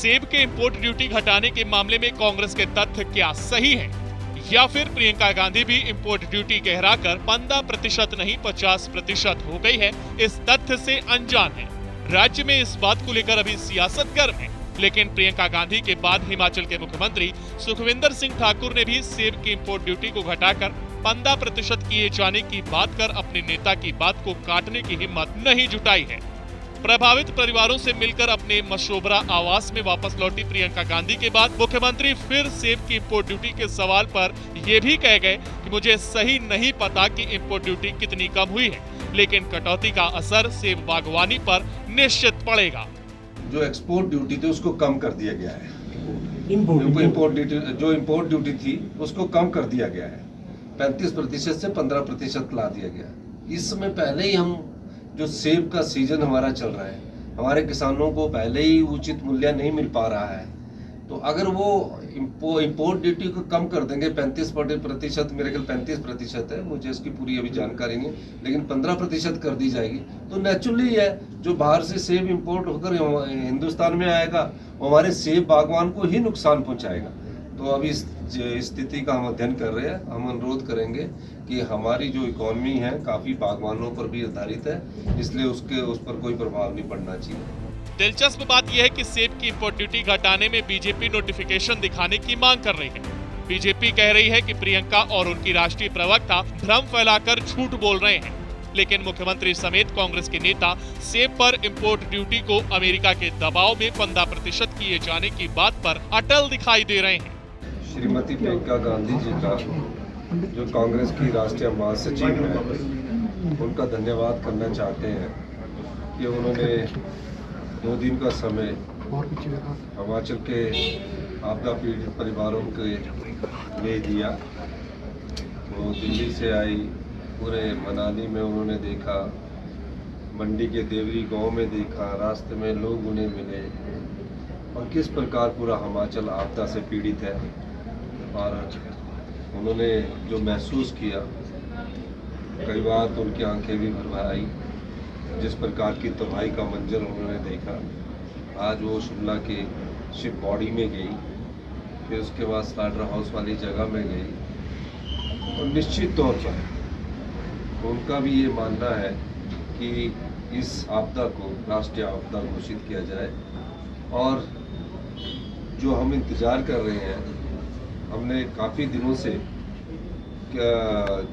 सेब के import duty घटाने के मामले में कांग्रेस के तथ्य क्या सही है, या फिर प्रियंका गांधी भी इंपोर्ट ड्यूटी गहराकर 15% नहीं 50% हो गई है, इस तथ्य से अनजान है। राज्य में इस बात को लेकर अभी सियासत गर्म है, लेकिन प्रियंका गांधी के बाद हिमाचल के मुख्यमंत्री सुखविंदर सिंह ठाकुर ने भी सेब की इंपोर्ट ड्यूटी को घटाकर 15% किए जाने की बात कर अपने नेता की बात को काटने की हिम्मत नहीं जुटाई है। प्रभावित परिवारों से मिलकर अपने मशोबरा आवास में वापस लौटी प्रियंका गांधी के बाद मुख्यमंत्री फिर सेब की इंपोर्ट ड्यूटी के सवाल पर ये भी कह गए कि मुझे सही नहीं पता कि इंपोर्ट ड्यूटी कितनी कम हुई है, लेकिन कटौती का असर सेब बागवानी पर निश्चित पड़ेगा। जो एक्सपोर्ट ड्यूटी थी उसको कम कर दिया गया है। इंपोर्ट ड्यूटी थी उसको कम कर दिया गया है, 35% से 15% ला दिया गया। इसमें पहले ही हम जो सेब का सीजन हमारा चल रहा है, हमारे किसानों को पहले ही उचित मूल्य नहीं मिल पा रहा है, तो अगर वो इंपोर्ट ड्यूटी को कम कर देंगे 35%, मेरे ख्याल 35% है, मुझे इसकी पूरी अभी जानकारी नहीं, लेकिन 15% कर दी जाएगी तो नेचुरली है जो बाहर से सेब इंपोर्ट होकर हिंदुस्तान में आएगा हमारे सेब बागवान को ही नुकसान पहुंचाएगा। तो अभी इस स्थिति का हम अध्ययन कर रहे हैं। हम अनुरोध करेंगे कि हमारी जो इकोनॉमी है काफी बागवानों पर भी आधारित है, इसलिए उस पर कोई प्रभाव नहीं पड़ना चाहिए। दिलचस्प बात यह है कि सेब की इंपोर्ट ड्यूटी घटाने में बीजेपी नोटिफिकेशन दिखाने की मांग कर रही है। बीजेपी कह रही है कि प्रियंका और उनकी राष्ट्रीय प्रवक्ता भ्रम फैलाकर झूठ बोल रहे हैं, लेकिन मुख्यमंत्री समेत कांग्रेस के नेता सेब पर इंपोर्ट ड्यूटी को अमेरिका के दबाव में 15% किए जाने की बात पर अटल दिखाई दे रहे हैं। श्रीमती प्रियंका गांधी जी का जो कांग्रेस की राष्ट्रीय महासचिव है, उनका धन्यवाद करना चाहते हैं कि उन्होंने 2 दिन का समय हिमाचल के आपदा पीड़ित परिवारों के लिए दिया। वो दिल्ली से आई, पूरे मनाली में उन्होंने देखा, मंडी के देवरी गांव में देखा, रास्ते में लोग उन्हें मिले और किस प्रकार पूरा हिमाचल आपदा से पीड़ित है, और उन्होंने जो महसूस किया कई बार तो उनकी आंखें भी भर आई, जिस प्रकार की तबाही का मंजर उन्होंने देखा। आज वो शिमला के शिप बॉडी में गई, फिर उसके बाद स्लाटर हाउस वाली जगह में गई, और निश्चित तौर पर उनका भी ये मानना है कि इस आपदा को राष्ट्रीय आपदा घोषित किया जाए। और जो हम इंतज़ार कर रहे हैं, हमने काफ़ी दिनों से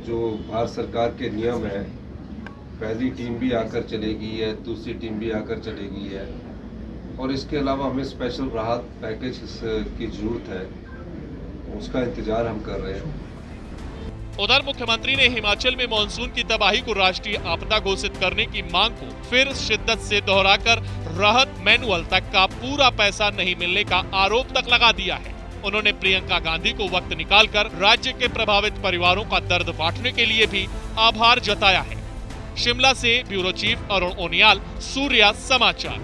जो भारत सरकार के नियम है, पहली टीम भी आकर चली गई है, दूसरी टीम भी आकर चली गई है, और इसके अलावा हमें स्पेशल राहत पैकेज की ज़रूरत है, उसका इंतज़ार हम कर रहे हैं। उधर मुख्यमंत्री ने हिमाचल में मानसून की तबाही को राष्ट्रीय आपदा घोषित करने की मांग को फिर शिद्दत से दोहराकर राहत मैनुअल तक का पूरा पैसा नहीं मिलने का आरोप तक लगा दिया है। उन्होंने प्रियंका गांधी को वक्त निकालकर राज्य के प्रभावित परिवारों का दर्द बांटने के लिए भी आभार जताया है। शिमला से ब्यूरो चीफ अरुण ओनियाल, सूर्या समाचार।